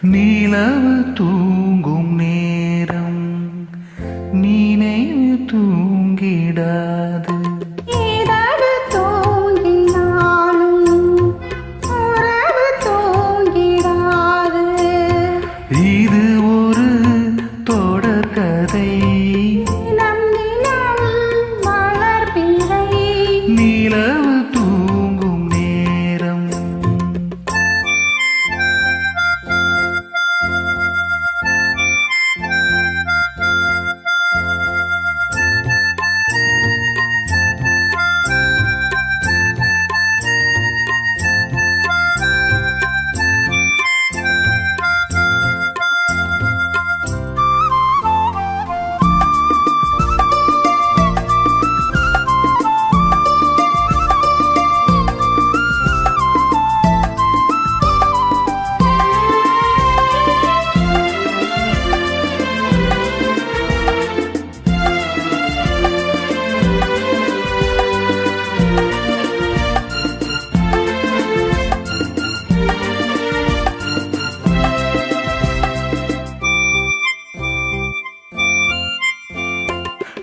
நிலவு தூங்கும் நேரம் நினைவு தூங்கிடாது. இரவு தூங்கினாலும் உறவு தூங்கிடாது. இது ஒரு தொடர்கதை, நம் தினம் வளர்பிறை. நிலவு தூங்கும் நேரம்.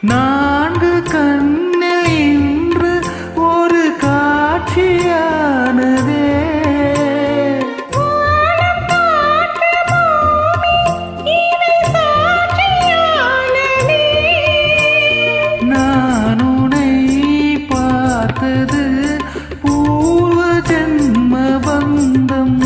நான்கு கண்ணில் இன்று ஒரு காட்சியானதே. நான் உன்னை பார்த்தது பூர்வ ஜென்ம பந்தம்.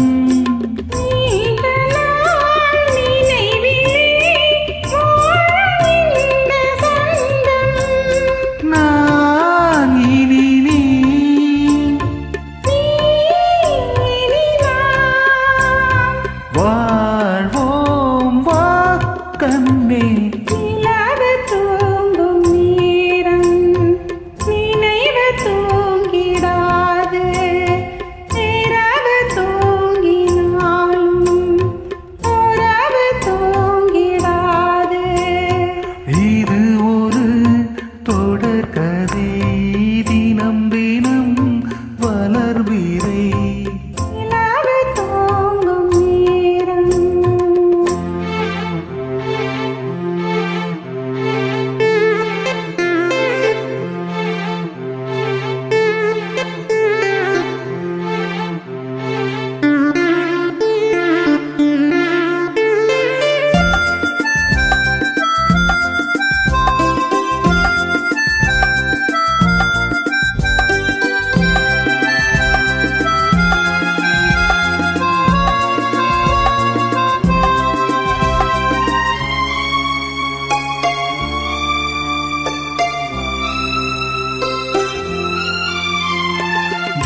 வாழ்வோம் வா கண்ணே. நிலவு தூங்கும் நேரம் நினைவு தூங்கிடாது. இரவு தூங்கினாலும் உறவு தூங்கிடாது. இது ஒரு தொடர்கதை, தினம் தினம் வளர்பிறை. நிலவு தூங்கும் நேரம்.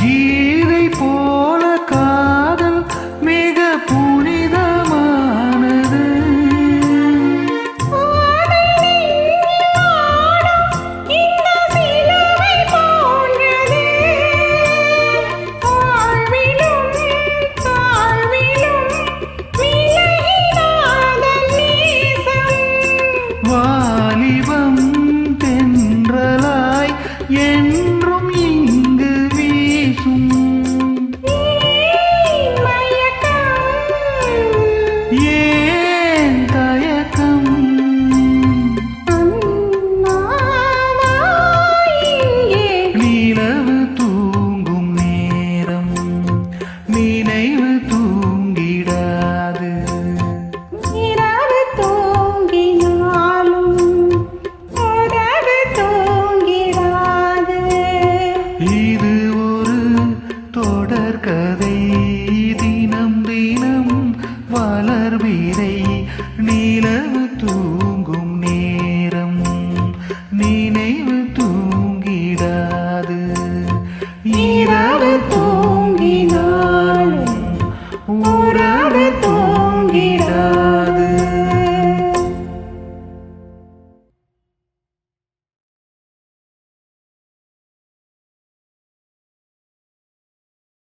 கீதை போல காதல் மிக புனிதமானது. வாலிபம் தென்றலாய் என்றும் இங்கு வீசும். ஏன் தயக்கம்? நிலவு தூங்கும் நேரம் நினைவு தூங்கிடாது. இரவு தூங்கினாலும் உறவு தூங்கிடாது. இது ஒரு தொடர்கதை.